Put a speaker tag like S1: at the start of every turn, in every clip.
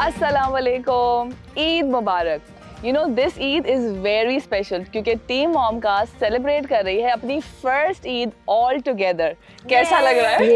S1: अस्सलाम वालेकुम, ईद मुबारक। You know this Eid is very special क्योंकि टीम मॉम का सेलिब्रेट कर रही है अपनी फर्स्ट ईद ऑल टुगेदर। कैसा लग रहा है?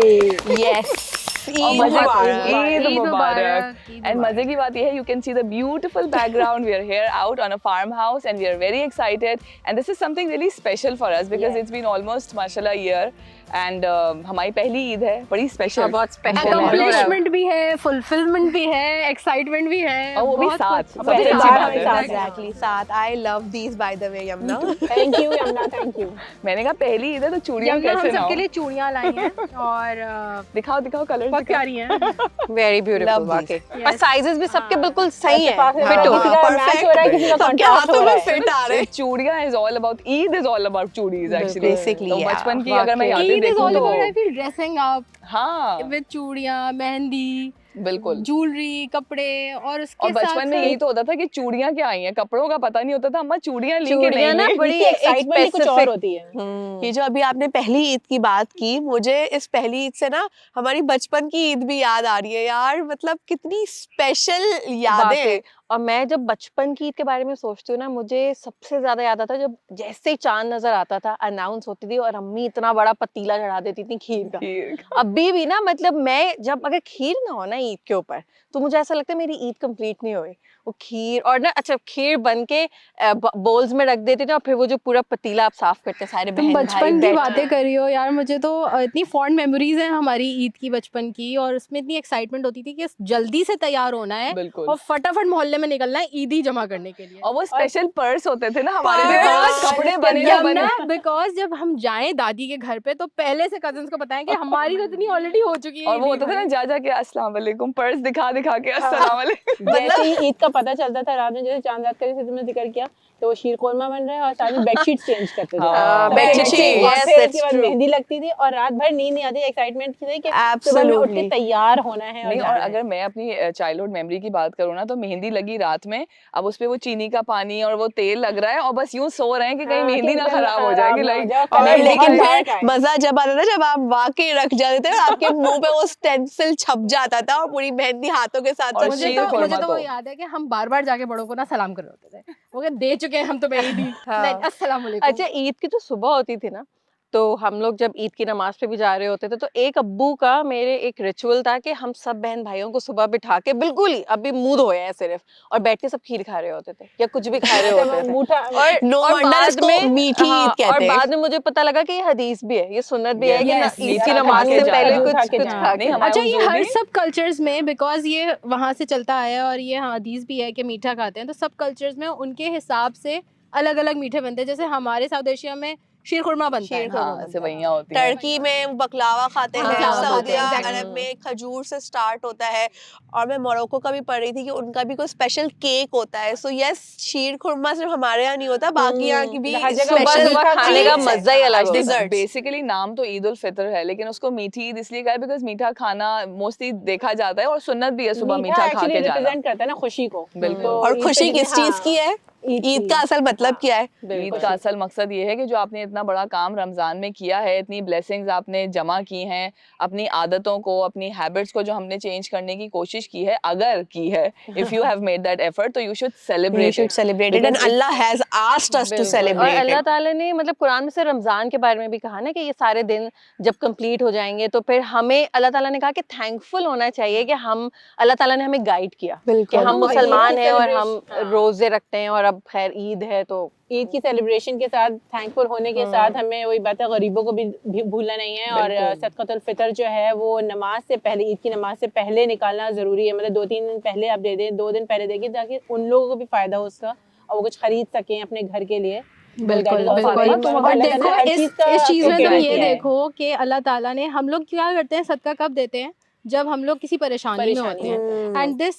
S2: Yes
S1: Eid Mubarak. एंड मजे की बात ये है, you can see the beautiful background. We are here out on a farm house and we are very excited and this is something really special for us because it's been almost माशाल्लाह year and हमारी पहली ईद है, बड़ी special.
S2: बहुत special
S3: accomplishment भी है, fulfilment भी है, एक्साइटमेंट भी है,
S1: और वो भी
S3: बहुत
S1: साथ।
S3: कुछ।
S1: सबसे अच्छी बात है।
S2: एग्जैक्टली साथ। I love these by the way Yamuna.
S3: Thank you Yamuna, thank you.
S1: मैंने कहा पहली ईद है तो चूड़ियां
S3: यमुना हम
S1: कैसे ना
S3: सबके
S1: हो।
S3: लिए चूड़ियां लाई हैं और
S1: दिखाओ दिखाओ कलर
S3: बहुत प्यारी हैं।
S2: वेरी ब्यूटीफुल वाकई।
S3: Yes.
S2: और साइजेस भी सबके बिल्कुल सही है,
S3: फिट हो रहा है, मैच हो रहा है, किसी का
S2: सबके
S3: कॉन्ट्रास्ट
S2: हाथों
S3: हो रहा
S2: में
S3: है।
S2: फिट आ रहे हैं।
S1: चूड़ियां is all about, Eid is all about चूड़ीज एक्चुअली।
S2: Basically,
S1: तो
S2: yeah.
S1: बचपन की अगर मैं यादें
S3: Eid is
S1: देखूं
S3: all
S1: तो
S3: about, I feel, dressing up
S1: हाँ
S3: with चूड़ियां, मेहंदी,
S1: बिल्कुल।
S3: ज्वेलरी, कपड़े और उसके
S1: और बचपन में यही तो होता था कि चूड़ियां क्या आई हैं, कपड़ों का पता नहीं होता था। अम्मा चूड़ियां ली कि
S2: चूड़ियां
S1: नहीं
S2: ना
S1: ली?
S2: बड़ी
S3: एक्साइटमेंट ही कुछ और
S2: specific-
S3: होती है।
S2: ये जो अभी आपने पहली ईद की बात की, मुझे इस पहली ईद से ना हमारी बचपन की ईद भी याद आ रही है यार। मतलब कितनी स्पेशल यादें।
S4: वाकई। और मैं जब बचपन की ईद के बारे में सोचती हूँ ना, मुझे सबसे ज्यादा याद आता है जब जैसे ही चांद नजर आता था, अनाउंस होती थी और अम्मी इतना बड़ा पतीला चढ़ा देती थी खीर का।
S1: खीर।
S4: अभी भी ना, मतलब मैं जब अगर खीर ना हो ना ईद के ऊपर, तो मुझे ऐसा लगता है मेरी ईद कंप्लीट नहीं हुई। वो खीर और ना, अच्छा खीर बन के बोल्स में रख देते थे और फिर वो जो पूरा पतीला आप साफ करते सारे
S3: तुम
S4: बहन भाई
S3: बचपन की
S4: बैठ
S3: बातें कर रही हो यार, मुझे तो इतनी फॉन्ड मेमोरीज हैं हमारी ईद की, बचपन की। और उसमें इतनी एक्साइटमेंट होती थी कि जल्दी से तैयार होना है
S1: बिल्कुल।
S3: और फटाफट मोहल्ले में निकलना है ईदी जमा करने के लिए।
S1: और वो स्पेशल पर्स होते थे ना हमारे
S2: पर्स,
S1: लिए, कपड़े बने ना बने।
S3: यमुना, बिकॉज जब हम जाएं दादी के घर पे तो पहले से कजिन्स को बताएं कि हमारी तो इतनी ऑलरेडी हो चुकी है।
S1: और वो होता था ना, जा जा के अस्सलाम वालेकुम, पर्स दिखा दिखा के अस्सलाम वालेकुम।
S5: जैसे ही ईद का पता चलता था रात में, जैसे चांद रात का जैसे तुमने जिक्र किया, तो वो शीर कोरमा बन रहा है और साथ में बेडशीट चेंज करते थे।
S1: हाँ,
S5: तो
S2: बेडशीट,
S5: बेडशीट, और
S2: yes,
S5: फिर
S2: that's
S5: उसके बाद
S2: true.
S5: मेहंदी लगती थी और रात भर नींद नहीं आती, एक्साइटमेंट थी कि सुबह में उठ के
S2: Absolutely.
S5: तैयार होना है।
S1: नहीं, और
S5: जाना है।
S1: अगर मैं अपनी चाइल्डहुड मेमोरी की बात करूँ ना, तो मेहंदी लगी रात में, अब उस पे वो चीनी का पानी और वो तेल लग रहा है और बस यूं सो रहे हैं कि कहीं
S5: हाँ,
S1: मेहंदी
S5: कि
S1: ना
S5: कहीं
S1: खराब हो
S5: खराब
S1: जाए कि
S5: ना हो
S1: लाइक।
S5: जाए,
S2: और
S5: कलर
S2: लेकिन
S5: बहुत
S2: फिर
S5: dark आए।
S2: मजा जब आता था जब आप वाकई रख जाते थे और आपके मुंह पे वो स्टेंसिल छप जाता था और पूरी मेहंदी हाथों के साथ
S1: और
S3: मुझे
S1: शीर
S3: तो
S1: खुरमा
S3: वो
S1: तो।
S3: याद है कि हम बार बार जाके बड़ों को ना सलाम कर रहे होते थे। वो कह दे चुके हैं हम तो ईदी।
S2: हाँ।
S3: अस्सलाम वालेकुम।
S4: अच्छा, ईद की जो सुबह होती थी ना, तो हम लोग जब ईद की नमाज पे भी जा रहे होते थे, तो एक अब्बू का मेरे एक रिचुअल था कि हम सब बहन भाइयों को सुबह बिठा के, बिल्कुल ही अभी मुंह धोए हैं सिर्फ, और बैठ के सब खीर खा रहे होते थे या कुछ भी खा रहे होते थे।
S5: मूठा
S2: No
S4: और
S2: wonder
S4: बाद
S2: इसको
S4: में
S2: मीठी
S4: हाँ,
S2: ईद कहते
S4: और
S2: हैं।
S4: बाद में मुझे पता लगा कि ये हदीस भी है, ये सुन्नत भी है कि
S3: Yes,
S4: ईद
S1: मीठा
S4: की
S1: खा
S4: नमाज
S1: के
S4: से
S1: जा
S4: पहले
S1: रहे हो।
S4: कुछ
S5: खा के
S4: कुछ
S5: जाना।
S4: खा
S1: नहीं,
S4: के
S1: हमारे
S3: अच्छा, ये हर
S1: हुजूर
S3: सब कल्चर्स में, बिकॉज ये वहाँ से चलता आया है और ये हदीस भी है कि मीठा खाते हैं, तो सब कल्चर्स में उनके हिसाब से अलग अलग मीठे बनते हैं। जैसे हमारे साउथ एशिया में शीर खुरमा बनता है।
S2: शीर खुरमा
S1: हाँ,
S2: बनता है।
S1: सेवइयां होती हैं।
S2: टर्की में बकलावा खाते
S3: हाँ,
S2: हैं,
S3: बकलावा खाते
S2: सऊदी
S3: हैं, exactly.
S2: अरब में खजूर से स्टार्ट होता है, और मैं मोरक्को का भी पढ़ रही थी कि उनका भी कोई स्पेशल केक होता है। सो यस, शीर खुरमा सिर्फ हमारे यहाँ नहीं होता, बाकी यहाँ की भी
S5: हर जगह
S4: सुबह
S2: स्पेशल
S4: सुबह खाने का
S2: चीज़ है।
S4: मजा ही अलग होता है।
S2: Desserts.
S1: बेसिकली नाम तो ईद उल फितर है, लेकिन उसको मीठी ईद इसलिए कहा है बिकॉज मीठा खाना मोस्टली देखा जाता है और सुन्नत भी है सुबह मीठा खा
S5: एक्चुअली
S1: के जाना।
S5: रिप्रेजेंट करता है ना खुशी को।
S1: बिल्कुल।
S5: तो
S2: और
S5: ईद
S2: खुशी
S5: पे
S2: किस चीज की है? ईद का असल मतलब क्या है?
S1: ईद का असल मकसद ये है कि जो आपने इतना बड़ा काम रमजान में किया है, इतनी ब्लेसिंग्स आपने जमा की हैं, अपनी आदतों को, अपनी हैबिट्स को जो हमने चेंज करने की कोशिश की है, अगर की है, if you have made that effort, तो you should
S2: We
S1: celebrate
S2: should celebrate it, and Allah has asked us to
S4: बिल्कुल। और
S2: celebrate
S4: अल्लाह
S2: it.
S4: ताला ने मतलब कुरान में से रमजान के बारे में भी कहा ना कि ये सारे दिन जब कंप्लीट हो जाएंगे, तो फिर हमें अल्लाह ताला ने कहा कि थैंकफुल होना चाहिए कि हम, अल्लाह ताला ने हमें गाइड किया कि
S2: बिल्कुल।
S4: हम
S5: और ईद की
S4: मुसलमान हैं और हम
S5: celebration-
S4: रोजे रखते हैं, और अब खैर ईद है तो
S5: ईद की सेलिब्रेशन के साथ, थैंकफुल होने के साथ, हमें वही बात है, गरीबों को भी भूलना नहीं है। और सदक़तुल फितर जो है वो नमाज से पहले, ईद की नमाज से पहले निकालना ज़रूरी है। मतलब 2-3 दिन पहले आप दे दें, 2 दिन पहले देंगे, ताकि उन लोगों को भी फ़ायदा हो उसका और वो कुछ खरीद सकें अपने घर के लिए।
S3: बिल्कुल
S5: तो
S3: बिल्कुल।
S5: अल्लाह
S3: और
S5: ताला ने
S3: देखो
S5: हर
S3: इस
S5: चीज़ का
S3: चीज में तुम
S5: प्यार
S3: ये
S5: किया है।
S3: देखो कि अल्लाह ताला ने, हम लोग क्या करते हैं, सदका कब देते हैं? जब हम लोग किसी परेशानी में होते हैं। एंड दिस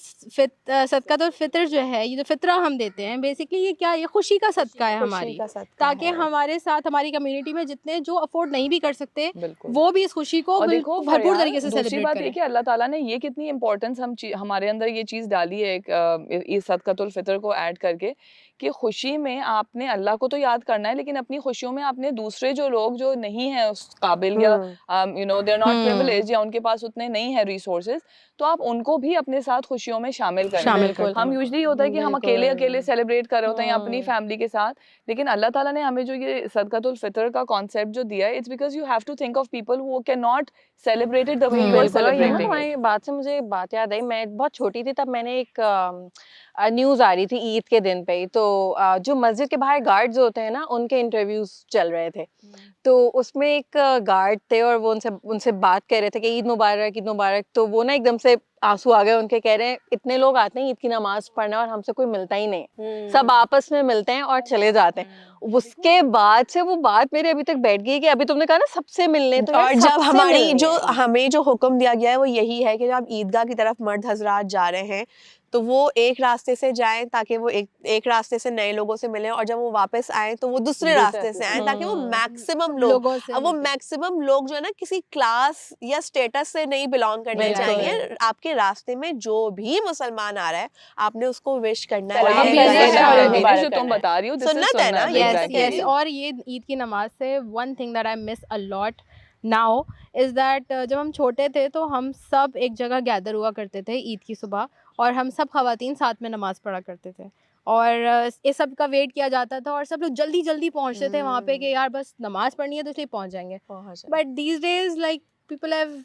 S3: सदका फितर जो है, ये जो फितरा हम देते हैं, बेसिकली ये क्या, ये खुशी का सदका है हमारी, ताकि हमारे साथ हमारी कम्युनिटी में जितने जो अफोर्ड नहीं भी कर सकते,
S1: बिल्कुल।
S3: वो भी इस खुशी को
S1: और देखो
S3: भरपूर
S1: फरियाद,
S3: तरीके से
S1: दूसरी
S3: सेलिब्रेट
S1: बात ये
S3: करें।
S1: कि अल्लाह ताला ने ये कितनी इम्पोर्टेंस हमारे अंदर ये चीज़ डाली है, एक इस सदक़तुल फितर को ऐड करके, कि खुशी में आपने अल्लाह को तो याद करना है, लेकिन अपनी खुशियों में आपने दूसरे जो लोग जो नहीं हैं उस काबिल, या you know they are not privileged, या उनके पास उतने नहीं है रिसोर्सेज, तो आप उनको भी अपने साथ खुशियों में शामिल करें। हम यूजली होता है कि हम अकेले अकेले सेलिब्रेट कर रहे होते हैं या अपनी फैमिली के साथ, लेकिन अल्लाह ताला ने हमें जो ये सदकातुल फितर का कॉन्सेप्ट जो दिया है, it's because you have to think of people who can not celebrate it the way you are
S4: बिल्कुल। और ये ना
S1: सेलिब्रेटिंग
S4: तुम्हारी बात से मुझे एक बात याद आई, मैं बहुत छोटी थी तब मैंने एक न्यूज़ आ रही थी ईद के दिन पे ही, तो जो मस्जिद के बाहर गार्ड्स होते हैं ना उनके इंटरव्यूज चल रहे थे, तो उसमें एक गार्ड थे और वो उनसे उनसे बात कर रहे थे कि ईद मुबारक, तो वो ना एकदम से आंसू आ गए उनके, कह रहे हैं इतने लोग आते हैं ईद की नमाज पढ़ने और हमसे कोई मिलता ही नहीं, सब आपस में मिलते हैं और चले जाते हैं। उसके बाद से वो बात मेरे अभी तक बैठ गई कि अभी तुमने कहा ना सबसे मिलने, तो यार
S2: और जब
S4: सबसे
S2: हमारी
S4: मिलने
S2: जो
S4: हैं।
S2: हमें जो हुक्म दिया गया है वो यही है कि जब आप ईदगाह की तरफ मर्द हजरात जा रहे हैं तो वो एक रास्ते से जाएं ताकि वो एक रास्ते से नए लोगों से मिलें, और जब वो वापस आए तो वो दूसरे रास्ते से आए ताकि वो मैक्सिमम
S3: लोगों से
S2: वो
S3: मिलते हैं।
S2: मैक्सिमम लोग जो है ना किसी क्लास या स्टेटस से नहीं बिलोंग करने
S4: बिल्कुल।
S2: चाहिए। आपके रास्ते में जो भी मुसलमान आ रहा है आपने उसको विश करना
S1: और
S5: सलाम
S1: ये
S2: है,
S5: करना
S1: business
S5: है
S1: है,
S5: और
S1: Hines,
S5: मुबारक
S1: जो तुम
S5: करना है।
S1: बता रही हो, this is
S2: सुन्नत है ना,
S1: सुन्नत,
S2: yes,
S1: exactly.
S3: yes, और ये ईद की नमाज से one thing that I miss a lot now is that जब हम छोटे थे तो हम सब एक जगह गैदर हुआ करते थे ईद की सुबह, और हम सब ख़वातीन साथ में नमाज़ पढ़ा करते थे, और इस सब का वेट किया जाता था और सब लोग जल्दी जल्दी पहुंचते थे वहाँ पे कि यार बस नमाज़ पढ़नी है तो इसलिए पहुँच जाएंगे। But these days like people have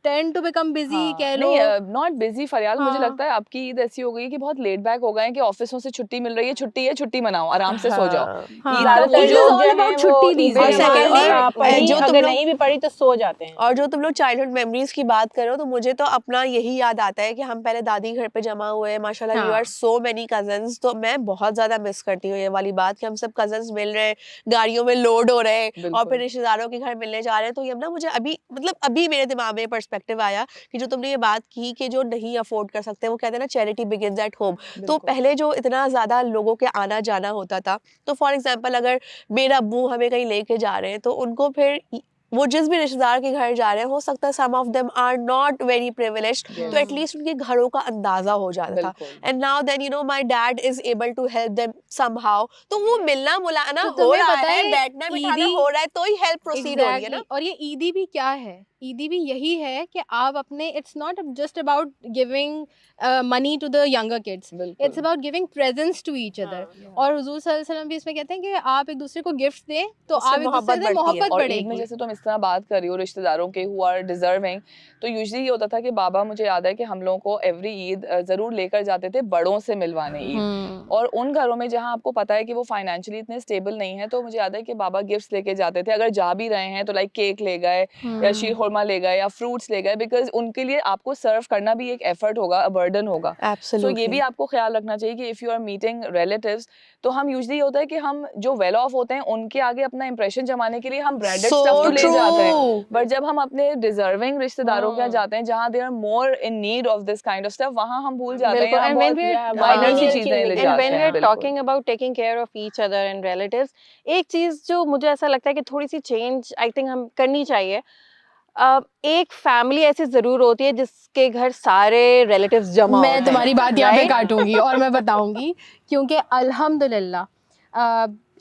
S3: tend to become busy, कह लो।
S1: नहीं, नॉट बिजी फरियाल, मुझे
S3: हाँ।
S1: लगता है आपकी ईद ऐसी हो गई है कि बहुत लेट बैक हो गए हैं कि ऑफिसों से छुट्टी मिल रही है, छुट्टी मनाओ, आराम से सो जाओ।
S3: हाँ।
S1: ईद का वो
S5: ज्यादातर
S3: Eid is
S1: जो
S3: all
S5: लोग जो
S3: about
S5: हैं
S3: छुट्टी
S5: वो
S3: these
S5: ईद
S3: days।
S2: और secondly,
S5: पढ़ी
S2: जो तुम
S5: अगर
S2: लोग
S5: नहीं भी पढ़ी तो सो जाते हैं।
S2: और जो तुम लोग चाइल्डहुड मेमोरीज की बात करो तो मुझे तो अपना यही याद आता है कि हम पहले दादी घर पे जमा हुए, माशाल्लाह यू
S3: हाँ।
S2: आर सो मेनी कजन्स, तो मैं बहुत ज्यादा मिस करती हूँ ये वाली बात कि हम सब कजन्स मिल रहे हैं, गाड़ियों में लोड हो रहे हैं और
S1: बिल्कुल।
S2: फिर रिश्तेदारों के घर मिलने जा रहे हैं। तो ये ना मुझे अभी मेरे दिमाग में पर्सपेक्टिव आया कि जो तुमने ये बात की कि जो नहीं अफोर्ड कर सकते, वो कहते हैं ना चैरिटी बिगिंस एट होम। तो पहले जो इतना ज्यादा लोगों के आना जाना होता था, तो फॉर एग्जाम्पल अगर मेरा अब्बू हमें कहीं लेके जा रहे हैं तो उनको फिर वो जिस भी रिश्तेदार के घर जा रहे हैं, हो सकता है some of them are not very privileged, तो एटलीस्ट उनके घरों का अंदाजा हो जाता था। And now then you know my dad is able to help them somehow, तो वो मिलना मुलाना
S3: तो
S2: हो
S3: तुम्हें
S2: रहा
S3: पता
S2: है,
S3: है
S2: बैठना बिठाना
S3: ईदी
S2: हो रहा है, तो ही हेल्प प्रोसीड हो रही है ना।
S3: और ये ईदी भी क्या है, ईदी भी यही है कि आप अपने, it's not just about giving money to the younger kids, it's about giving presence to each other. और हुजूर सल्लल्लाहु अलैहि वसल्लम भी इसमें कहते हैं कि आप एक दूसरे को गिफ्ट दें तो
S2: उससे
S3: आप एक दूसरे से
S2: मोहब्बत बढ़ती है।
S3: मोहब्बत
S1: और ईद में
S3: बढ़ेगी।
S1: जैसे तुम इस तरह बात कर रही हो रिश्तेदारों के हु आर डिजर्विंग, तो यूजुअली ये होता था कि बाबा, मुझे याद है कि हम लोगों को एवरी ईद जरूर लेकर जाते थे बड़ों से मिलवाने ईद, और उन घरों में जहाँ आपको पता है कि वो फाइनेंशियली इतने स्टेबल नहीं है, तो मुझे याद है कि बाबा गिफ्ट्स लेके जाते थे। अगर जा भी रहे हैं तो लाइक केक ले गए या शीर खुरमा ले गए या फ्रूट्स ले गए, बिकॉज उनके लिए आपको सर्व करना भी एक एफर्ट होगा, बर्डन होगा। सो ये भी आपको ख्याल रखना चाहिए कि if you are meeting relatives, तो हम यूजुअली होता है कि हम जो वेल ऑफ होते हैं उनके आगे अपना इंप्रेशन जमाने के लिए हम ब्रांडेड स्टफ तो ले जाते हैं, बट जब हम अपने डिजर्विंग रिश्तेदारों के यहाँ जाते हैं जहाँ they are more in need of this kind of stuff, वहाँ हम भूल जाते हैं,
S4: बिल्कुल।
S1: हम
S4: And when
S1: बहुत
S4: we
S1: माइनर सी
S5: material
S1: चीजें
S5: चीज़ें
S1: ले
S5: लेके
S4: and
S1: जाते
S4: when we
S1: हैं।
S4: are
S1: बिल्कुल।
S4: talking about taking care of each other and relatives, एक चीज जो मुझे ऐसा लगता है कि थोड़ी सी चेंज आई थिंक हम करनी चाहिए। एक फैमिली ऐसी जरूर होती है जिसके घर सारे रिलेटिव्स जमा होते
S3: मैं
S4: हैं,
S3: तुम्हारी बात यहाँ पे
S4: right?
S3: काटूंगी और मैं बताऊंगी क्योंकि अल्हम्दुलिल्लाह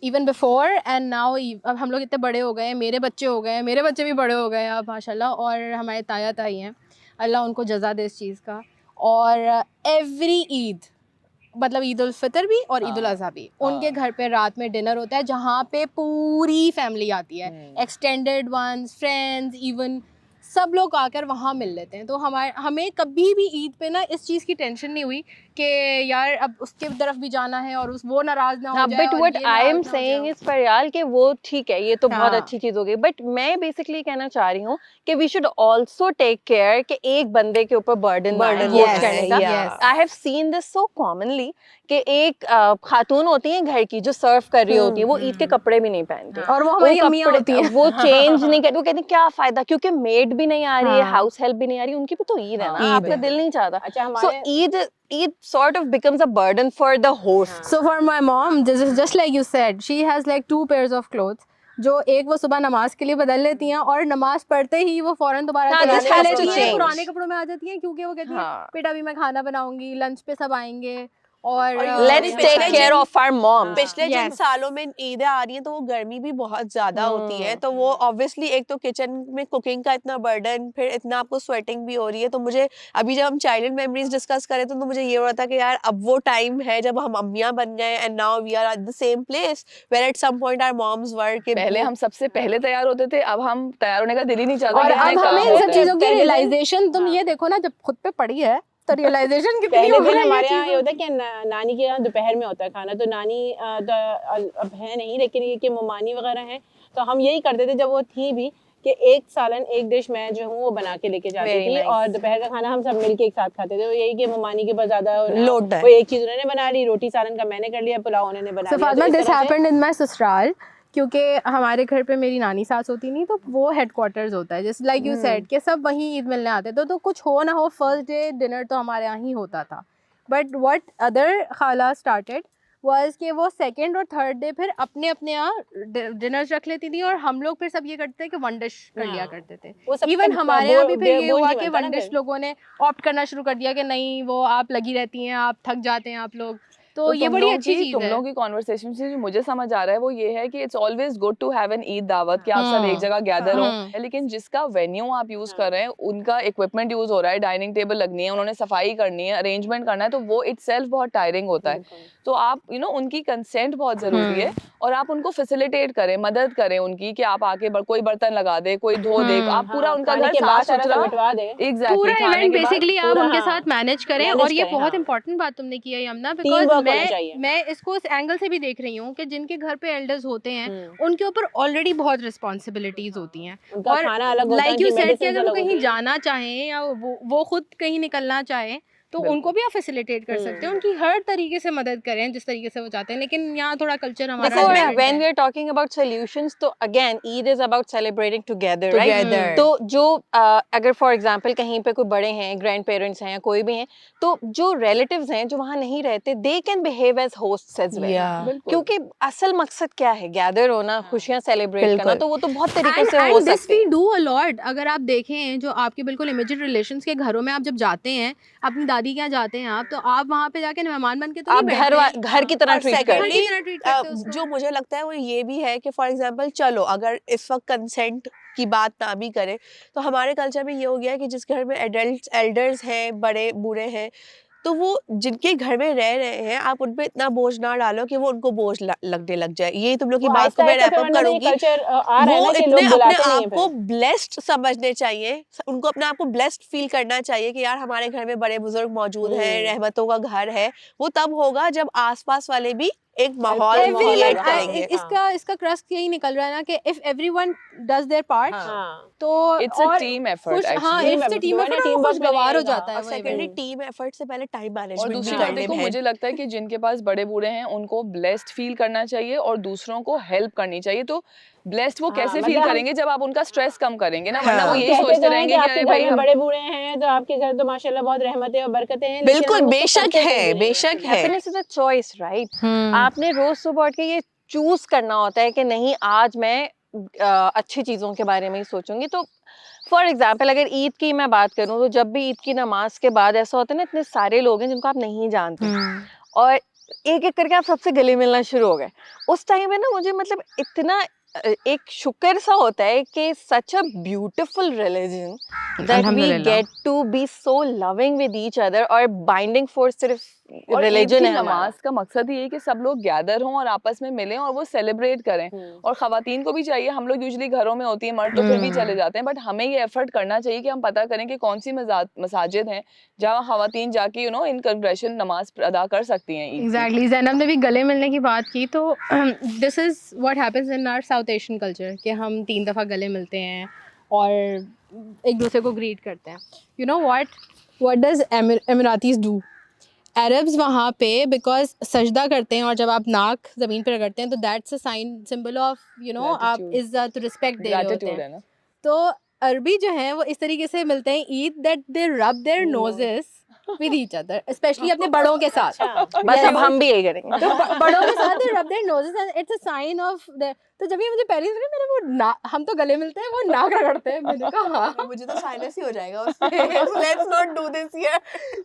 S3: इवन बिफोर एंड नाउ, अब हम लोग इतने बड़े हो गए हैं, मेरे बच्चे हो गए हैं, मेरे बच्चे भी बड़े हो गए हैं अब माशाल्लाह, और हमारे ताया ताई हैं, अल्लाह उनको जज़ा दे इस चीज़ का। और एवरी ईद, मतलब ईद उल फितर भी और ईद उल अज़हा भी, उनके घर पे रात में डिनर होता है जहाँ पे पूरी फैमिली आती है, एक्सटेंडेड वंस, फ्रेंड्स, इवन सब लोग आकर वहाँ मिल लेते हैं। तो हमें कभी भी ईद पे ना इस चीज़ की टेंशन नहीं हुई कि यार अब उसके तरफ भी जाना है और वो नाराज़ ना हो जाए
S4: बट
S3: और
S4: व्हाट
S3: ये
S4: आई एम
S3: नाराज़ ना हो
S4: सेइंग
S3: जाए।
S4: इज फरियाल कि वो ठीक है, ये तो बहुत
S3: हाँ।
S4: अच्छी चीज हो गई, बट मैं बेसिकली कहना चाह रही हूँ कि we should also take care कि एक बंदे के ऊपर बर्डन
S2: yes,
S4: करने का।
S2: yeah.
S4: I have seen this so commonly कि एक खातून होती है घर की जो सर्व कर रही होती है, वो ईद के कपड़े भी नहीं पहनती
S3: और वो हमारी अम्मियाँ होती हैं।
S4: वो चेंज नहीं करती, वो कहती हैं, क्या फायदा, क्योंकि मेड भी नहीं आ रही है,
S3: हाँ।
S4: हाउस हेल्प भी नहीं आ रही, उनकी भी तो ईद है ना,
S1: ईद
S4: आपका
S1: है।
S4: दिल नहीं चाहता।
S5: अच्छा,
S4: सो
S5: हमारे
S4: Eid sort of becomes a burden for the host.
S3: So for my mom, this is just like you said, she has like 2 pairs of clothes, जो एक वो सुबह नमाज के लिए बदल लेती हैं और नमाज पढ़ते ही वो फौरन दोबारा
S4: हाँ,
S3: तैयार
S4: this
S3: कर
S4: has to
S3: लेती हैं,
S4: change.
S3: पुराने कपड़ों में आ जाती हैं, क्योंकि वो कहती हैं
S4: हाँ।
S3: बेटा अभी मैं खाना बनाऊंगी, लंच पे सब आएंगे, और
S4: let's take care of our moms.
S2: पिछले जिन
S3: Yes.
S2: सालों में ईदें आ रही हैं तो वो गर्मी भी बहुत ज्यादा होती है, तो वो ऑब्वियसली एक तो किचन में कुकिंग का इतना बर्डन, फिर इतना आपको स्वेटिंग भी हो रही है। तो मुझे अभी जब हम चाइल्डहुड मेमोरीज डिस्कस करें तो मुझे ये हो रहा था कि यार अब वो टाइम है जब हम अम्मियां बन गए and now we are at the same place where at some point our moms were के
S1: पहले हम सबसे पहले तैयार होते थे, अब हम तैयार होने का दिल ही नहीं चाहता
S3: और
S1: कि हमें
S3: अब
S1: काम
S3: हमें इन
S1: होता
S3: सब
S1: है।
S3: चीजों की
S5: पहले दिन-
S3: रियलाइजेशन तुम
S5: हाँ।
S3: ये देखो ना, जब खुद पे पड़ी है तो रियलाइजेशन कितनी
S5: पहले
S3: हो
S5: दिन
S3: रही है
S5: हमारे यहाँ ये
S3: चीज़ों
S5: होता है कि नानी के यहाँ दोपहर में होता है खाना, तो नानी तो अब है नहीं, लेकिन ये कि ममानी वगैरह हैं, तो हम यही करते थे जब वो थी भी कि एक सालन एक डिश मैं जो हूँ वो बना के लेके जाती
S2: Very
S5: थी
S2: nice.
S5: और दोपहर का खाना हम सब मिलके एक साथ खाते थे। वो यही कि ममानी के पास ज्यादा
S2: Load है।
S5: वो एक चीज उन्होंने बना ली, रोटी सालन का मैंने कर लिया, पुलाव उन्होंने बना
S3: So
S5: लिया।
S3: Fatma,
S5: तो इस
S3: this
S5: तरह से-
S3: happened in my ससुराल, क्योंकि हमारे घर पे मेरी नानी सास होती नहीं, तो वो हेडक्वार्टर्स होता है, जैसे लाइक यू सेड कि सब वहीं ईद मिलने आते थे, तो कुछ हो ना हो फर्स्ट डे डिनर तो हमारे यहाँ ही होता था। बट व्हाट अदर खाला स्टार्टेड वाज कि वो सेकंड और थर्ड डे फिर अपने अपने यहाँ डिनर्स रख लेती थी और हम लोग फिर सब ये करते थे कि वन डिश कर लिया
S5: हाँ।
S3: करते थे।
S5: वो सब
S3: इवन
S5: तब
S3: हमारे यहाँ भी
S5: बोझ
S3: फिर ये हुआ
S5: नहीं
S3: कि
S5: बनता ना
S3: वन डिश
S5: फिर।
S3: लोगों ने ऑप्ट करना शुरू कर दिया कि नहीं वो आप लगी रहती हैं, आप थक जाते हैं आप लोग, तो
S1: तो
S3: ये
S1: तुम
S3: बड़ी
S1: लोगों
S3: अच्छी
S1: की
S3: चीज़
S1: तुम
S3: है।
S1: लोगों की कॉन्वर्सेशन से जो मुझे समझ आ रहा है वो ये है कि it's always good to have an Eid dawat कि आप सब एक जगह गैदर हो, लेकिन जिसका वेन्यू आप यूज कर रहे हैं, उनका इक्विपमेंट यूज हो रहा है, डाइनिंग टेबल लगनी है, उन्होंने सफाई करनी है, अरेंजमेंट करना है, तो वो इटसेल्फ बहुत टायरिंग होता है। तो आप उनकी कंसेंट बहुत जरूरी है और आप उनको फैसिलिटेट करें, मदद करें उनकी कि आप आके कोई बर्तन लगा दे, कोई धो दे, आप पूरा
S5: हाँ,
S1: उनका
S5: खाने
S1: घर
S5: के बाद
S1: साफ
S5: सारा
S1: सुथरा
S5: समेटवा दे।
S1: एग्जैक्टली
S3: पूरा
S1: खाने
S3: इवेंट
S1: के बाद
S3: बेसिकली आप
S5: पूरा,
S3: उनके
S5: हाँ,
S3: साथ मैनेज करें।
S5: मैनेज
S3: और ये
S5: करें,
S3: बहुत
S5: हाँ।
S3: इंपॉर्टेंट बात तुमने की है यमुना,
S5: Team
S3: बिकॉज
S5: work होना चाहिए।
S3: मैं इसको इस एंगल से भी देख रही हूँ कि जिनके घर पे एल्डर्स होते हैं उनके ऊपर ऑलरेडी बहुत रिस्पॉन्सिबिलिटीज होती हैं,
S5: उनका
S3: और
S5: खाना अलग होता है,
S3: लाइक यू
S5: उनकी
S3: सेड कि
S5: medicines
S3: अगर वो
S5: अलग
S3: कहीं
S5: होती हैं।
S3: जाना चाहें या वो खुद कहीं निकलना चाहें तो उनको भी आप फैसिलिटेट कर सकते हैं, उनकी हर तरीके से मदद करें जिस तरीके से वो चाहते हैं। लेकिन यहाँ थोड़ा कल्चर हमारा
S4: Before,
S3: different
S4: when
S3: है।
S4: we are talking about solutions, तो again Eid is about celebrating together, right?
S2: Together.
S4: तो जो अगर for example कहीं पे कोई बड़े हैं, ग्रैंड पेरेंट्स हैं या कोई भी हैं, तो जो relatives हैं जो वहाँ नहीं रहते, they can behave as hosts as well.
S2: Yeah.
S4: क्योंकि असल मकसद क्या है? गैदर होना, खुशियाँ सेलिब्रेट करना,
S2: बिल्कुल।
S4: तो वो तो बहुत तरीकों से
S3: And
S4: हो
S3: this
S4: सकते
S3: we
S4: हैं।
S3: do a lot। अगर आप देखें जो आपके बिल्कुल इमीडिएट रिलेशंस के घरों में आप जब जाते हैं, अपनी दादी के यहाँ जाते हैं आप, तो आप वहाँ पे जाके मेहमान बन के तो
S4: आप
S3: नहीं बैठ रहे हैं।
S4: घर की तरह
S2: और
S4: ट्रीट
S3: घर
S4: करते
S3: की
S4: हैं।
S3: तरह treat करते हैं उसको।
S2: जो मुझे लगता है वो ये भी है कि फॉर एग्जांपल चलो अगर इस वक्त कंसेंट की बात ना भी करें तो हमारे कल्चर में ये हो गया है कि जिस घर में एल्डर्स हैं, बड़े बूढ़े हैं, तो वो जिनके घर में रह रहे हैं आप उन पे इतना बोझ ना डालो कि वो उनको बोझ लगने लग जाए। ये तुम लोग की
S5: वो
S2: बात को मैं
S5: आहिस्ता-आहिस्ता
S2: रैप अप
S5: फिर वरना तो ये
S2: करूंगी।
S5: कल्चर आ रहा है
S2: वो
S5: ना कि
S2: इतने
S5: लोग
S2: अपने
S5: बुलाते नहीं
S2: आप
S5: हैं
S2: को
S5: फिर।
S2: ब्लेस्ड समझने चाहिए, उनको अपने आप को ब्लेस्ड फील करना चाहिए कि यार हमारे घर में बड़े बुजुर्ग मौजूद हैं, रहमतों का घर है। वो तब होगा जब आसपास वाले भी एक माहौल
S5: Everyone-
S2: क्रिएट
S5: हाँ,
S2: करेंगे।
S3: इसका क्रक्स यही निकल रहा है ना कि if everyone does their part
S5: हाँ।
S3: तो
S1: It's a
S3: और
S1: team effort,
S3: हाँ
S1: actually.
S3: इट्स अ टीम
S5: जो है ना,
S3: एफर्ट,
S5: team
S3: और
S5: work में
S3: खुशगवार हो
S5: रहेगा।
S3: जाता है
S2: और
S3: वो
S2: सेकेंडली
S3: event।
S2: टीम एफर्ट से पहले टाइम
S1: और
S2: मैनेजमेंट भी
S1: दूसरी
S2: कर
S1: बात
S2: ले
S1: देखो,
S2: बहन।
S1: मुझे लगता है कि जिनके पास बड़े बूढ़े हैं उनको ब्लेस्ड फील करना चाहिए और दूसरों को हेल्प करनी चाहिए। तो ब्लेस्ड वो
S5: हाँ,
S1: कैसे
S5: मतलब
S1: फील
S5: हम-
S1: करेंगे जब आप उनका स्ट्रेस कम करेंगे ना, वरना
S2: हाँ।
S1: वो
S5: हम
S1: यही
S5: कहते
S1: सोचते
S5: तो हैं
S1: रहेंगे
S5: कि
S1: कि
S5: आपके
S1: अरे
S5: घर
S1: भाई
S5: में
S1: हम
S5: बड़े बूढ़े हैं तो आपके घर तो माशाल्लाह बहुत रहमतें और बरकतें हैं, लेकिन
S2: बिल्कुल,
S5: हम उसको
S2: बेशक
S5: करते
S2: है,
S5: नहीं हैं।
S2: बेशक है।
S4: Happiness is a choice, right? आपने रोज सुबह उठ के ये चूज करना होता है कि नहीं आज मैं अच्छी चीजों के बारे में ही सोचूंगी। तो फॉर एग्जाम्पल अगर ईद की मैं बात करूं तो जब भी ईद की नमाज के बाद ऐसा होता है ना, इतने सारे लोग हैं जिनको आप नहीं जानते और एक एक करके आप सबसे गले मिलना शुरू हो गए। उस टाइम में ना मुझे मतलब इतना एक शुक्र सा होता है कि such a beautiful religion that we
S3: अल्हम्दुलिल्लाह।
S4: Get to be so loving with each other, और बाइंडिंग फोर्स सिर्फ
S1: और ईद
S4: रिलीजन
S1: की
S4: है हमारा।
S1: नमाज का मकसद ये है कि सब लोग गैदर हों और आपस में मिलें और वो सेलिब्रेट करें। और खवातीन को भी चाहिए, हम लोग यूजुअली घरों में होती है, मर्द तो फिर भी चले जाते हैं, बट हमें ये एफर्ट करना चाहिए कि हम पता करें कि कौन सी मसाजिद हैं जहाँ खवातीन जाके इन कंग्रेशन नमाज अदा कर सकती हैं ईद की।
S3: एग्जैक्टली, जैनब ने भी गले मिलने की बात की, तो this is what happens in our South Asian culture कि हम 3 दफ़ा गले मिलते हैं और एक दूसरे को ग्रीट करते हैं। You know what does Emiratis do? Arabs वहाँ पे बिकॉज सजदा करते हैं और जब आप नाक ज़मीन पे रगड़ते हैं तो that's a sign, symbol of आप
S1: Gratitude.
S3: इज़्ज़त रिस्पेक्ट दे रहे होते
S1: ग्रैटिट्यूड है
S3: हैं।
S1: ना।
S3: तो अरबी जो हैं वो इस तरीके से मिलते हैं Eid that they rub their noses with each other, especially अपने बड़ों के साथ।
S4: बस अब हम भी यही करेंगे।
S3: तो बड़ों के साथ they rub their noses and it's a sign of तो जब ये मुझे पहली सुनी मैंने वो हम तो गले मिलते हैं वो नाक रगड़ते हैं, मैंने कहा हाँ।
S2: मुझे तो साइनस ही हो जाएगा उससे। Let's not do this here.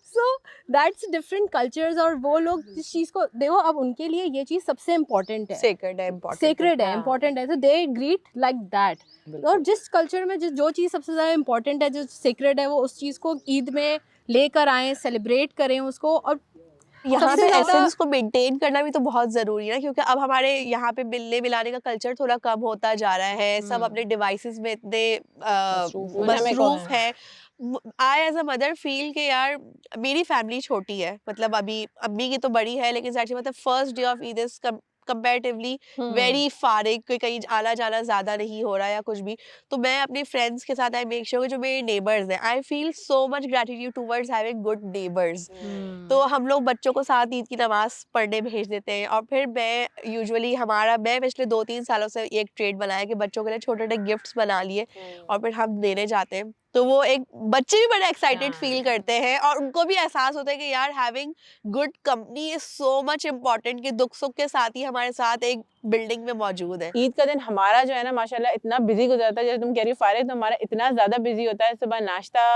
S3: So that's different cultures, और वो लोग जिस चीज़ को देखो, अब उनके लिए ये चीज़ सबसे इम्पोर्टेंट है,
S2: सेक्रेड है, इम्पोर्टेंट
S3: सेक्रेड है,
S5: हाँ।
S3: इम्पोर्टेंट है, तो दे ग्रीट लाइक दैट। और जिस कल्चर में जो चीज़ सबसे ज़्यादा इम्पोर्टेंट है, जो सेक्रेड है, वो उस चीज़ को ईद में लेकर आएँ, सेलिब्रेट करें उसको। और
S2: यहाँ
S3: सबसे
S2: पे
S3: ज़्यादा
S2: एसेंस को मेंटेन करना भी तो बहुत ज़रूरी है ना, क्योंकि अब हमारे यहाँ पे मिलने मिलाने का कल्चर थोड़ा कम होता जा रहा है, सब अपने डिवाइसेस में इतने मसरूफ है। I as a mother feel कि यार मेरी फैमिली छोटी है, मतलब अभी अम्मी की तो बड़ी है, लेकिन सच मतलब first day of Eid is comparatively very फारिग, कोई कहीं आना जाना ज़्यादा नहीं हो रहा है या कुछ भी। तो मैं अपने फ्रेंड्स के साथ आई मेक श्योर जो मेरे नेबर्स हैं, I feel so much gratitude towards having good neighbours. तो हम लोग बच्चों को साथ ईद की नमाज़ पढ़ने भेज देते हैं, और फिर मैं यूजुअली मैं पिछले 2-3 सालों से एक ट्रेड बनाया कि बच्चों के लिए छोटे-छोटे गिफ्ट्स बना लिए और फिर हम देने जाते हैं। तो वो एक बच्चे भी बड़े एक्साइटेड फील करते हैं, और उनको भी एहसास होता है कि यार having good company is so much important, कि दुख सुख के साथ ही हमारे साथ एक बिल्डिंग में मौजूद है।
S5: ईद का दिन हमारा जो है ना माशाल्लाह इतना बिजी गुजरता है, जैसे तुम कह रही हो फारिग, तो हमारा इतना ज़्यादा बिजी होता है। सुबह नाश्ता,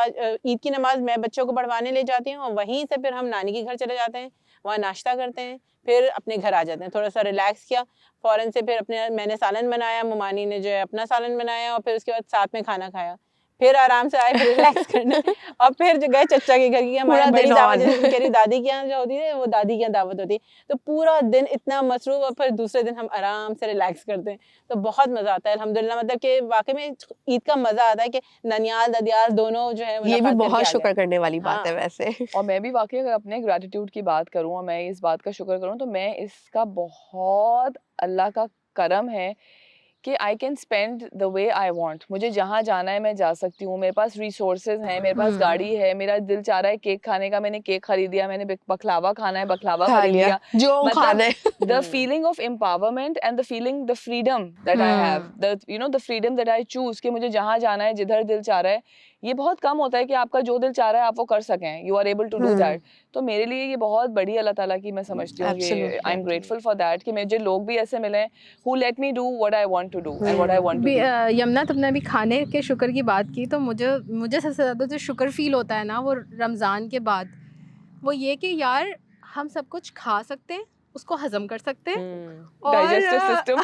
S5: ईद की नमाज मैं बच्चों को पढ़वाने ले जाती हूँ, और वहीं से फिर हम नानी के घर चले जाते हैं, वहाँ नाश्ता करते हैं, फिर अपने घर आ जाते हैं, थोड़ा सा रिलैक्स किया, फ़ौरन से फिर मैंने सालन बनाया, मुमानी ने जो है अपना सालन बनाया, और फिर उसके बाद साथ में खाना खाया, फिर आराम से आए, फिर रिलैक्स करने, और फिर जो गए चचा के घर की, हमारी
S2: पूरा
S5: बड़ी
S2: दिन
S5: दावत,
S2: on।
S5: जैसे तुम कह रही दादी के यहाँ जो होती है, वो दादी के यहाँ दावत होती है, तो पूरा दिन इतना मसरूफ, और फिर दूसरे दिन हम आराम से रिलैक्स करते हैं, तो बहुत मज़ा आता है अल्हम्दुलिल्लाह। मतलब कि वाकई में ईद का मज़ा आता है कि ननियाल ददियाल दोनों जो है
S2: ये भी
S5: मुलाकात करके
S2: बहुत
S5: आ
S2: शुक्र
S5: गए।
S2: करने वाली बात है
S5: हाँ।
S2: वैसे।
S1: और मैं भी वाक़ई अगर अपने ग्रैटिट्यूड की बात करूँ और मैं इस बात का शुक्र करूँ, तो मैं इसका बहुत अल्लाह का करम है कि I can spend the way I want. मुझे जहाँ जाना है मैं जा सकती हूँ, मेरे पास रिसोर्सेज़ हैं, मेरे पास गाड़ी है, मेरा दिल चाह रहा है केक खाने का, मैंने केक खरीद लिया, मैंने बकलावा खाना है, बकलावा
S2: खा
S1: खरीद
S2: लिया
S1: लिया।
S2: जो
S1: मतलब
S2: खाना है।
S1: the feeling of empowerment and the feeling, the freedom that I have, the freedom that I choose, कि मुझे जहाँ जाना है, जिधर दिल चाह रहा है, ये बहुत कम होता है कि आपका जो दिल चाह रहा है आप वो कर सकें, you are able to do that। तो मेरे लिए ये बहुत बड़ी अल्लाह ताला की मैं समझती हूँ कि
S2: Absolutely,
S1: I am grateful for that कि मुझे लोग भी ऐसे मिले who let me do what I want to do and what I want to do।
S3: Yamuna, तुमने अभी खाने के शुक्र की बात की, तो मुझे सबसे ज़्यादा जो शुक्र फील होता है ना वो रमज़ान के बाद, वो ये कि यार हम सब कुछ खा सकते हैं, उसको हज़म कर सकते हैं, और
S1: डाइजेस्टिव सिस्टम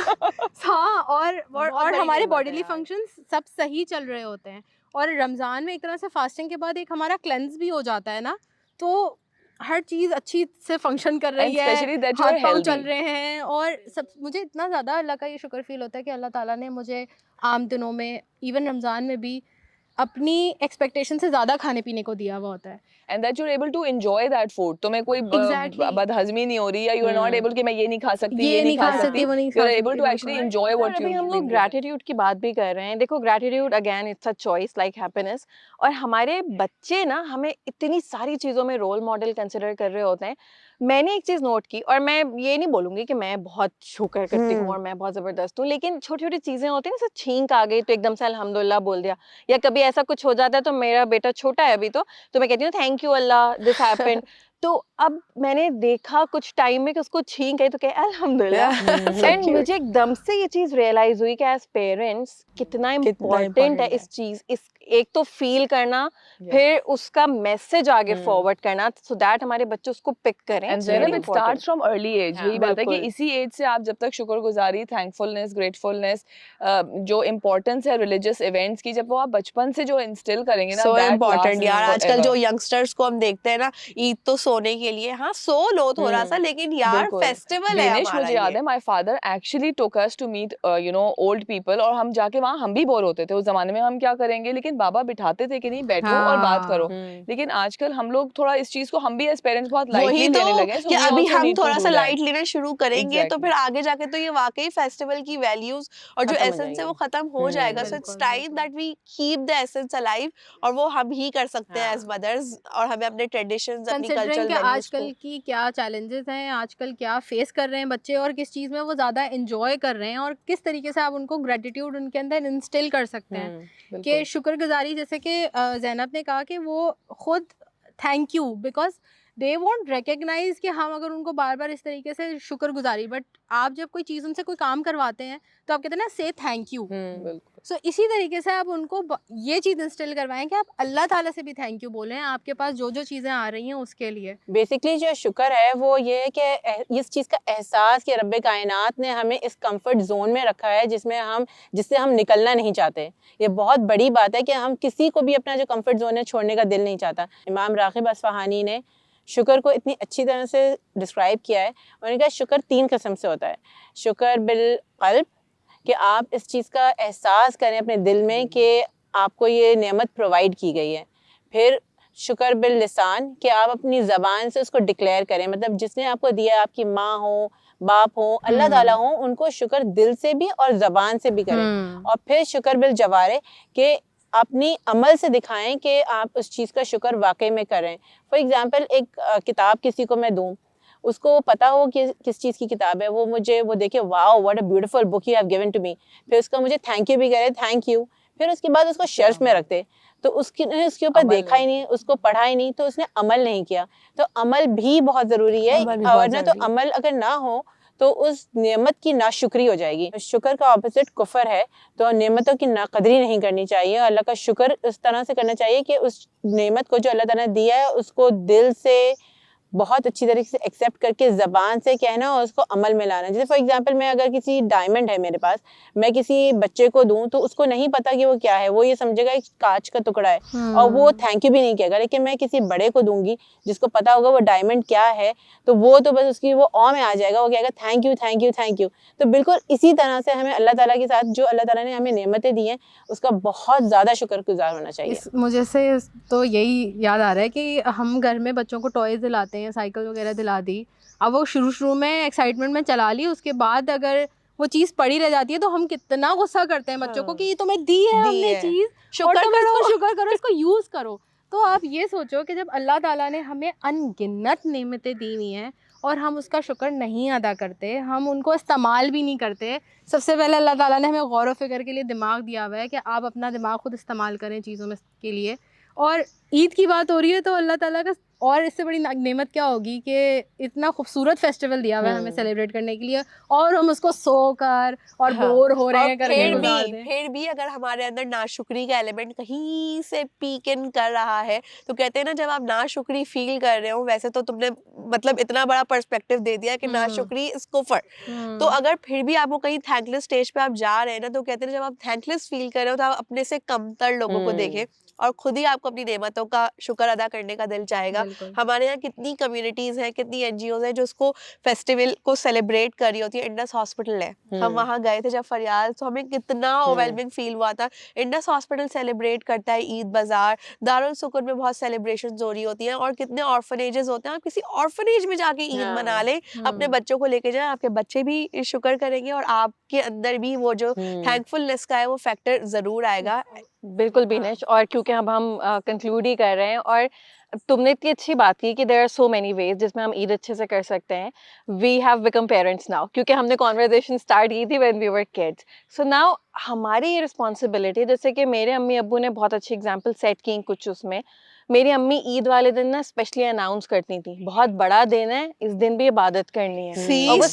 S3: हाँ, और
S5: बहुत बड़ी
S3: हमारे
S5: नेमत है
S3: बॉडीली
S5: यार।
S3: फंक्शंस सब सही चल रहे होते हैं। और रमज़ान में एक तरह से फास्टिंग के बाद एक हमारा क्लेंस भी हो जाता है ना, तो हर चीज़ अच्छी से फंक्शन कर रही
S1: and
S3: है,
S1: especially that you
S3: हाथ
S1: are
S3: पाँव चल
S1: healthy।
S3: रहे हैं, और सब मुझे इतना ज़्यादा अल्लाह का ये शुक्र फील होता है कि अल्लाह ताला ने मुझे आम दिनों में, इवन रमज़ान में भी, अपनी एक्सपेक्टेशन से ज़्यादा खाने पीने को दिया हुआ होता है।
S1: and that you're able to enjoy that food। तुम्हें कोई
S3: Exactly।
S1: बदहज़मी नहीं हो रही, या you are not able कि मैं ये नहीं खा सकती,
S3: ये नहीं खा
S1: सकती।
S3: सकती, वो नहीं
S1: You
S3: खा
S1: are able
S3: सकती,
S1: to actually
S3: बिल्कुल।
S1: enjoy what
S4: अभी
S1: you've
S4: हम लोग
S1: been given।
S4: ग्रैटिट्यूड की बात भी कर रहे हैं, देखो gratitude again it's a choice like happiness, और हमारे बच्चे ना हमें इतनी सारी चीज़ों में रोल मॉडल कंसिडर कर रहे होते हैं। मैंने एक चीज़ नोट की, और मैं ये नहीं बोलूँगी कि मैं बहुत शुक्र करती हूँ और मैं बहुत ज़बरदस्त हूँ, लेकिन छोटी-छोटी चीज़ें होती हैं ना, जैसे छींक आ गई तो एकदम से अल्हम्दुलिल्लाह बोल दिया, या कभी ऐसा कुछ हो जाता है, तो मेरा बेटा छोटा है अभी, तो मैं कहती हूँ thank you Allah this happened. तो अब मैंने देखा कुछ टाइम में कि उसको छींक आई, तो कहे अल्हम्दुलिल्लाह।
S2: So
S4: and
S2: cute।
S4: मुझे एकदम से ये चीज़ रियलाइज हुई कि एज पेरेंट्स कितना इम्पोर्टेंट है
S2: important
S4: इस चीज़, इस एक तो फील करना,
S1: Yes।
S4: फिर उसका मैसेज आगे फॉरवर्ड करना, सो दैट हमारे बच्चे उसको पिक करें।
S1: And
S4: It's very
S1: Zainab, it
S4: important।
S1: Starts from early age.
S5: हाँ,
S1: यही बात है कि
S4: बिल्कुल।
S1: इसी एज से आप जब तक शुक्रगुजारी, थैंकफुलनेस, ग्रेटफुलनेस, जो इम्पोर्टेंस है रिलीजियस इवेंट्स की, जब वो आप बचपन से जो इंस्टिल करेंगे ना,
S2: सो
S1: that
S2: इम्पोर्टेंट
S1: lasts
S2: यार। आजकल
S1: forever।
S2: जो यंगस्टर्स को हम देखते हैं ना, ईद तो सोने के लिए, हाँ सो लो थोड़ा सा, लेकिन यार
S1: बिल्कुल।
S2: फेस्टिवल है
S1: डेनिश,
S2: हमारा
S1: मुझे याद
S2: ये।
S1: है, my father actually took us to meet old people, और हम जाके वहाँ हम भी बोर होते थे उस जमाने में, हम क्या करेंगे, लेकिन बाबा बिठाते थे कि नहीं बैठो और बात करो। लेकिन आजकल हम लोग थोड़ा इस चीज को, हम भी एज पेरेंट्स बहुत
S2: वही
S1: लाइटली
S2: तो
S1: लेने लगे हैं, so
S2: कि
S1: we
S2: अभी
S1: also
S2: हम
S1: need to
S2: थोड़ा
S1: do
S2: सा
S1: that।
S2: लाइट लेना शुरू करेंगे, तो
S1: Exactly।
S2: फिर आगे जाके तो ये वाकई फेस्टिवल की वैल्यूज और जो
S4: खत्म हो
S2: एसेंस है
S4: जाएगी।
S2: वो खत्म हो जाएगा। सो इट्स
S3: बिल्कुल,
S2: time that we keep the essence alive, और वो हम ही कर सकते हैं एज मदर्स, और हमें अपने ट्रेडिशंस, अपनी
S3: कंसिडरिंग
S2: कल्चरल
S3: कि
S2: वैल्यूज
S3: आजकल
S2: को।
S3: की क्या चैलेंजेस हैं, आजकल क्या फेस कर रहे हैं बच्चे, और किस चीज़ में वो ज़्यादा एंजॉय कर रहे हैं, और किस तरीके से आप उनको ग्रेटिट्यूड उनके अंदर इंस्टिल कर सकते हैं कि शुक्रगुजारी, जैसे कि ज़ैनब ने कहा कि वो खुद thank you, because they won't recognise कि हम अगर उनको बार बार इस तरीके से शुक्रगुजारी, बट आप जब कोई चीज़ उनसे कोई काम करवाते हैं तो आप कहते हैं ना से थैंक यू।
S1: बिल्कुल।
S3: सो इसी तरीके से आप उनको ये चीज़ इंस्टिल करवाएं कि आप अल्लाह ताला से भी थैंक यू बोलें आपके पास जो जो चीज़ें आ रही हैं उसके लिए।
S5: बेसिकली जो शुक्र है वो ये है कि इस चीज़ का एहसास कि रब्बे कायनात ने हमें इस कंफर्ट जोन में रखा है जिससे हम निकलना नहीं चाहते। ये बहुत बड़ी बात है कि हम किसी को भी अपना जो कंफर्ट जोन है छोड़ने का दिल नहीं चाहता। इमाम राग़िब अस्फ़हानी ने शुक्र को इतनी अच्छी तरह से डिस्क्राइब किया है। उन्होंने कहा शुक्र 3 किस्म से होता है। शुक्र बिल क़ल्ब, कि आप इस चीज़ का एहसास करें अपने दिल में कि आपको ये नेमत प्रोवाइड की गई है। फिर शुक्र बिल लिसान, कि आप अपनी ज़बान से उसको डिक्लेयर करें, मतलब जिसने आपको दिया, आपकी माँ हो, बाप हो, अल्लाह ताला हो, उनको शुक्र दिल से भी और ज़बान से भी करें। और फिर शुक्र बिल जवारे, कि अपनी अमल से दिखाएं कि आप उस चीज़ का शुक्र वाकई में करें। फॉर एग्ज़ाम्पल एक किताब किसी को मैं दूँ, उसको पता हो कि किस चीज़ की किताब है, वो देखे wow what a beautiful book you have given to me, फिर उसका मुझे थैंक यू भी करे, थैंक यू, फिर उसके बाद उसको शेल्फ में रख दे। तो उसके ऊपर देखा ही नहीं, उसको पढ़ा ही नहीं, तो उसने अमल नहीं किया। तो अमल भी बहुत ज़रूरी है,
S2: अमल भी बहुत
S5: वरना तो
S2: ज़रूरी है।
S5: अमल अगर ना हो तो उस नेमत की नाशुक्री हो जाएगी। शुक्र का ऑपोजिट कुफर है, तो नेमतों की नाकदरी नहीं करनी चाहिए। अल्लाह का शुक्र इस तरह से करना चाहिए कि उस नेमत को जो अल्लाह ताला ने दिया है उसको दिल से बहुत अच्छी तरीके से एक्सेप्ट करके ज़बान से कहना और उसको अमल में लाना। जैसे फॉर एग्जांपल मैं अगर किसी डायमंड है मेरे पास, मैं किसी बच्चे को दूं तो उसको नहीं पता कि वो क्या है, वो ये समझेगा एक कांच का टुकड़ा है और वो थैंक यू भी नहीं कहेगा। लेकिन मैं किसी बड़े को दूंगी जिसको पता होगा वो डायमंड क्या है, तो वो तो बस उसकी वो ऑ में आ जाएगा, वो कहेगा thank you thank you thank you. तो बिल्कुल इसी तरह से हमें अल्लाह ताला के साथ जो अल्लाह ताला ने हमें नेमतें दी हैं उसका बहुत ज़्यादा शुक्रगुजार होना चाहिए।
S3: मुझे से तो यही याद आ रहा है कि हम घर में बच्चों को टॉयज़ दिलाते हैं, साइकिल वगैरह दिला दी। अब वो शुरू में एक्साइटमेंट में चला ली, उसके बाद अगर वो चीज़ पड़ी रह जाती है तो हम कितना गुस्सा करते हैं बच्चों को कि ये तुम्हें दी है हमने चीज़, और तुम इसको शुक्र करो, इसको यूज़ करो। तो आप ये सोचो कि जब अल्लाह ताला ने हमें अनगिनत नेमतें दी हुई हैं और हम उसका शुक्र नहीं अदा करते, हम उनको इस्तेमाल भी नहीं करते। सबसे पहले अल्लाह ताला ने हमें गौर व फ़िक्र के लिए दिमाग दिया हुआ है कि आप अपना दिमाग खुद इस्तेमाल करें चीज़ों में के लिए। और ईद की बात हो रही है तो अल्लाह ताला का और इससे बड़ी नेमत क्या होगी कि इतना खूबसूरत फेस्टिवल दिया हुआ है हमें सेलिब्रेट करने के लिए, और हम उसको सो कर और बोर हो रहे हैं करके गुजार दें।
S2: फिर भी अगर हमारे अंदर नाशुक्री का एलिमेंट कहीं से पीक इन कर रहा है, तो कहते हैं ना जब आप नाशुक्री फील कर रहे हो, वैसे तो तुमने मतलब इतना बड़ा पर्सपेक्टिव दे दिया कि नाशुक्री इज कुफर। तो अगर फिर भी आपको कहीं थैंकलेस स्टेज पे आप जा रहे हैं ना, तो कहते हैं जब आप थैंकलेस फील कर रहे हो तो आप अपने से कमतर लोगों को देखें और खुद ही आपको अपनी नेमतों का शुक्र अदा करने का दिल चाहेगा। हमारे यहाँ कितनी कम्युनिटीज हैं, कितनी एनजीओज हैं जो उसको फेस्टिवल को सेलिब्रेट कर रही होती है। इंडस हॉस्पिटल है, हम वहाँ गए थे जब फरियाद, तो हमें कितना ओवरवेलमिंग फील हुआ था। इंडस हॉस्पिटल सेलिब्रेट करता है ईद बाजार, दारुल सुकून में बहुत सेलिब्रेशंस हो रही होती हैं, और कितने ऑर्फनेजेस होते हैं। आप किसी ऑर्फनेज में जाके ईद मना लें, अपने बच्चों को लेके जाएं, आपके बच्चे भी शुक्र करेंगे और आपके अंदर भी वो जो थैंकफुलनेस का है वो फैक्टर जरूर आएगा।
S4: बिल्कुल बीनेश, और क्योंकि अब हम कंक्लूड ही कर रहे हैं, और तुमने इतनी अच्छी बात की कि there are so many ways जिसमें हम ईद अच्छे से कर सकते हैं। We have become parents now, क्योंकि हमने कॉन्वर्जेशन स्टार्ट की थी when we were kids. So now हमारी ये रिस्पॉन्सिबिलिटी, जैसे कि मेरे अम्मी अब्बू ने बहुत अच्छी एग्जांपल सेट की कुछ उसमें। मेरी अम्मी ईद वाले दिन ना स्पेशली अनाउंस करती थी, बहुत बड़ा दिन है, इस दिन भी इबादत करनी है। और वो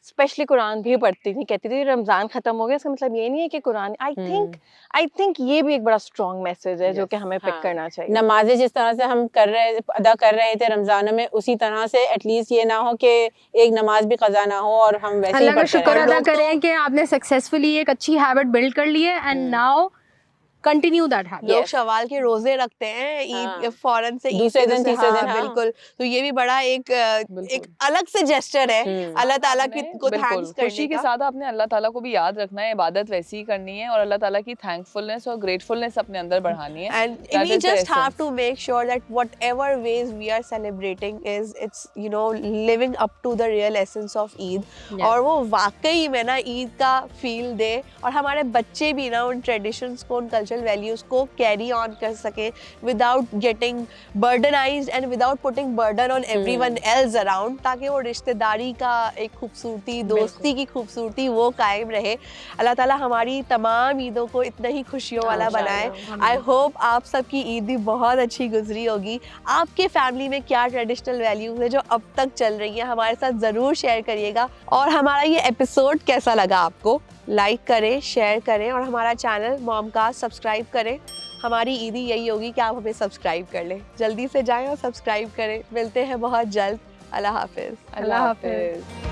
S4: स्पेशली कुरान भी पढ़ती थी, कहती थी रमजान खत्म हो गया, इसका मतलब ये नहीं है कि कुरान। आई थिंक ये भी एक बड़ा स्ट्रॉन्ग मैसेज है जो कि हमें पिक करना चाहिए।
S5: नमाजें जिस तरह से हम अदा कर रहे थे रमजान में, उसी तरह से एटलीस्ट ये ना हो कि एक नमाज भी कज़ा ना हो और हम वैसे ही
S3: अल्लाह का
S5: पढ़ते
S3: शुक्र
S5: रहें।
S3: अदा करें कि आपने सक्सेसफुली एक अच्छी हैबिट बिल्ड कर ली है and now continue that habit.
S2: लोग शवाल के रोजे रखते हैं ईद फौरन से,
S5: दूसरे दिन तीसरे दिन,
S2: बिल्कुल। तो ये भी बड़ा एक अलग से जेस्चर है अल्लाह ताला को थैंक्स करने
S1: खुशी के साथ आपने अल्लाह ताला को भी याद रखना है, इबादत वैसी ही करनी है और अल्लाह ताला की थैंकफुलनेस और ग्रेटफुलनेस अपने अंदर बढ़ानी है।
S2: And we just have to make sure that whatever ways we are celebrating it's living up to the real essence of Eid, और वो वाकई में ना ईद का फील दे, और हमारे बच्चे भी ना उन ट्रेडिशंस को, उन कल्चर ट्रेडिशनल वैल्यूज़ को कैरी ऑन कर सकें without getting burdenized and without putting burden on everyone else around, ताकि वो रिश्तेदारी का एक खूबसूरती, दोस्ती की खूबसूरती वो कायम रहे। अल्लाह ताला हमारी तमाम ईदों को इतना ही खुशियों वाला बनाए। आई होप आप सबकी ईद भी बहुत अच्छी गुजरी होगी। आपके फैमिली में क्या ट्रेडिशनल वैल्यूज़ है जो अब तक चल रही हैं, हमारे साथ ज़रूर शेयर करिएगा। और हमारा ये एपिसोड कैसा लगा आपको, लाइक करें, शेयर करें और हमारा चैनल मॉमकास्ट सब्सक्राइब करें। हमारी ईदी यही होगी कि आप हमें सब्सक्राइब कर लें। जल्दी से जाएं और सब्सक्राइब करें। मिलते हैं बहुत जल्द। अल्लाह हाफिज़।
S1: Allah Hafiz.